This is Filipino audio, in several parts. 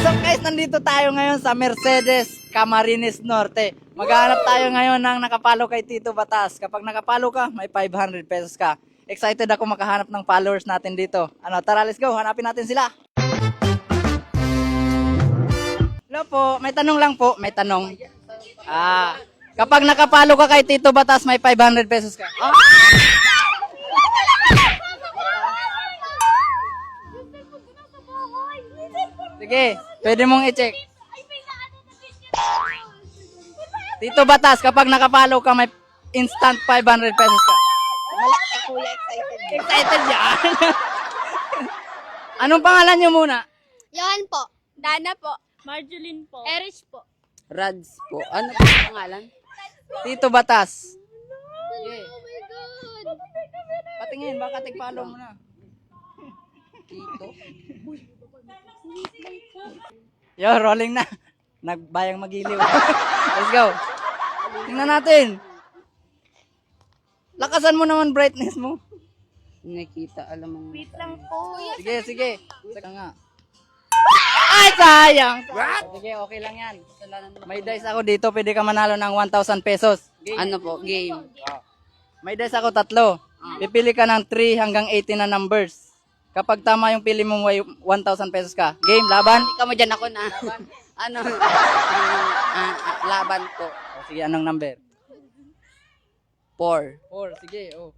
What's up guys? Nandito tayo ngayon sa Mercedes Camarines Norte. Maghanap tayo ngayon ng nakapalo kay Tito Batas. Kapag nakapalo ka, may 500 pesos ka. Excited ako makahanap ng followers natin dito. Ano, tara let's go, hanapin natin sila. Hello po, may tanong lang po, may tanong. Kapag nakapalo ka kay Tito Batas, may 500 pesos ka. Sige, pwede mong i-check. Tito Batas, kapag nakapalo ka, may instant 500 pesos ka. Kuya, excited. Excited yan. Anong pangalan nyo muna? Johan po. Dana po. Marjoline po. Erich po. Rads po. Ano po ang pangalan? Tito Batas. Oh my God. Patingin, baka tigpalo mo na. Tito. Yo, rolling na. Nagbayang magiliw. Let's go. Tingnan natin. Lakasan mo naman brightness mo. Nakita, alam mo. Wait lang po. Sige, sige. Saka nga. Ay, sayang. Sige, okay lang yan. May dice ako dito. Pwede ka manalo ng 1,000 pesos. Ano po? Game. May dice ako 3. Pipili ka ng 3 hanggang 18 na numbers. Kapag tama yung pili mo, may 1,000 pesos ka. Game, laban? Ikaw mo dyan ako na. Ano? Laban po. Sige, anong number? 4. 4, sige, oh.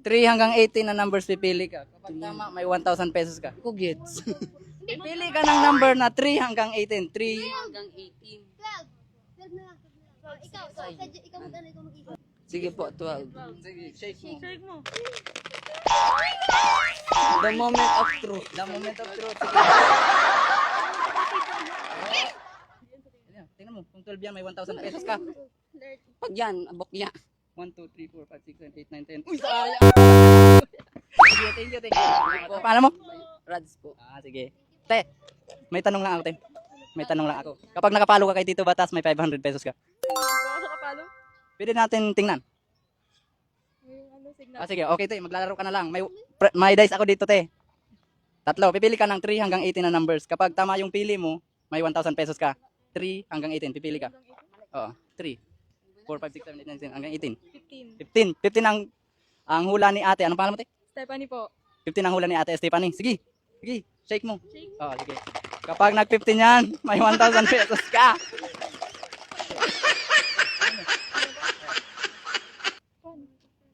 3 hanggang 18 na numbers pipili ka. Kapag tama, may 1,000 pesos ka. Ko gets. Pipili ka ng number na 3 hanggang 18. 3. Hanggang 18. 12 na lang. Ikaw mag-ano, ikaw mag-ikot. Sige po, 12. Sige, shake mo. Shake mo. The moment of truth. The moment of truth. Sige. Ayan, tingnan mo, kung 12 yan, may 1,000 pesos ka. Pag yan, abok niya. 1, 2, 3, 4, 5, 6, 7, 8, 9, 10. Uy, sayang! Thank you. Paano mo? Rads po. Sige. Te, may tanong lang ako, te. May tanong lang ako. Kapag nakapalo ka kay Tito Batas, may 500 pesos ka. Ako nakapalo. Pwede natin tingnan. Ano signal? Sige, okay te, maglalaro ka na lang. May dice ako dito, te. 3, pipili ka ng 3 hanggang 18 na numbers. Kapag tama yung pili mo, may 1,000 pesos ka. 3 hanggang 18, pipili ka. Oo, 3, 4, 5, 6, 7, 8, 9, 10, hanggang 18. 15. 15 ang hula ni ate. Anong pangalan mo, te? Stephanie po. 15 ang hula ni ate Stephanie. Sige, shake mo. Oo, sige. Kapag nag-15 yan, may 1,000 pesos ka.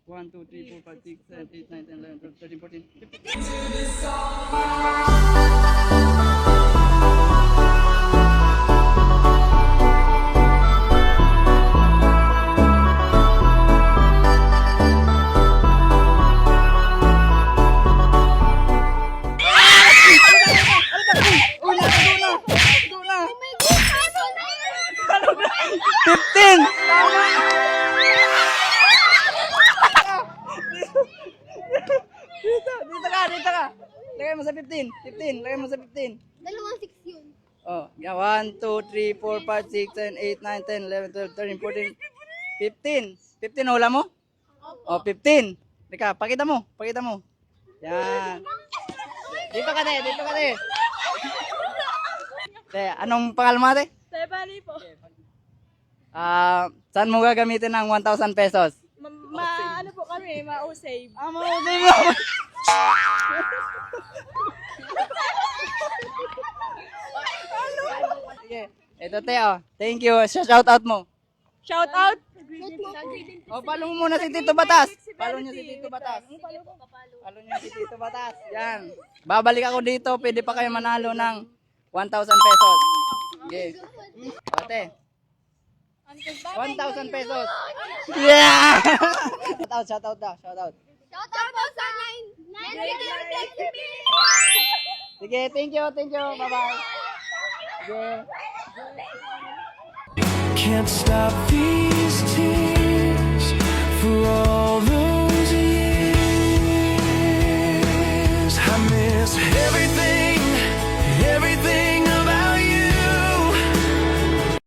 1, 2, 3, 4, 5, 6, 7, 8, 9, 10, 11, 12, 13, 14, 15. Oh my God. Paano na yun? 15! Dito ka. Lagay mo sa 15. 15, lagay mo sa 15. Dalawang 6 yun. Oh, 1, 2, 3, 4, 5, 6, 7, 8, 9, 10, 11, 12, 13, 14. 15 hula mo? Oh, 15. Teka, pakita mo. Yan. Dito ka, te. Te, anong pangalan mo, te? Stephanie po. Saan mo gagamitin ng 1,000 pesos? Ano po kami, ma-save. Maudin mo. Sige. Ito, te, oh. Thank you. Shout out mo. Shout out. Oh, follow mo muna si Tito Batas. Follow niyo si Tito Batas. Yan. Babalik ako dito. Pwede pa kayo manalo ng 1,000 pesos. Okay. Ate. 1,000 pesos. Yeah! Shout out daw. Shout out po sa 9. Sige, thank you. Bye-bye. Sige. Can't stop feeling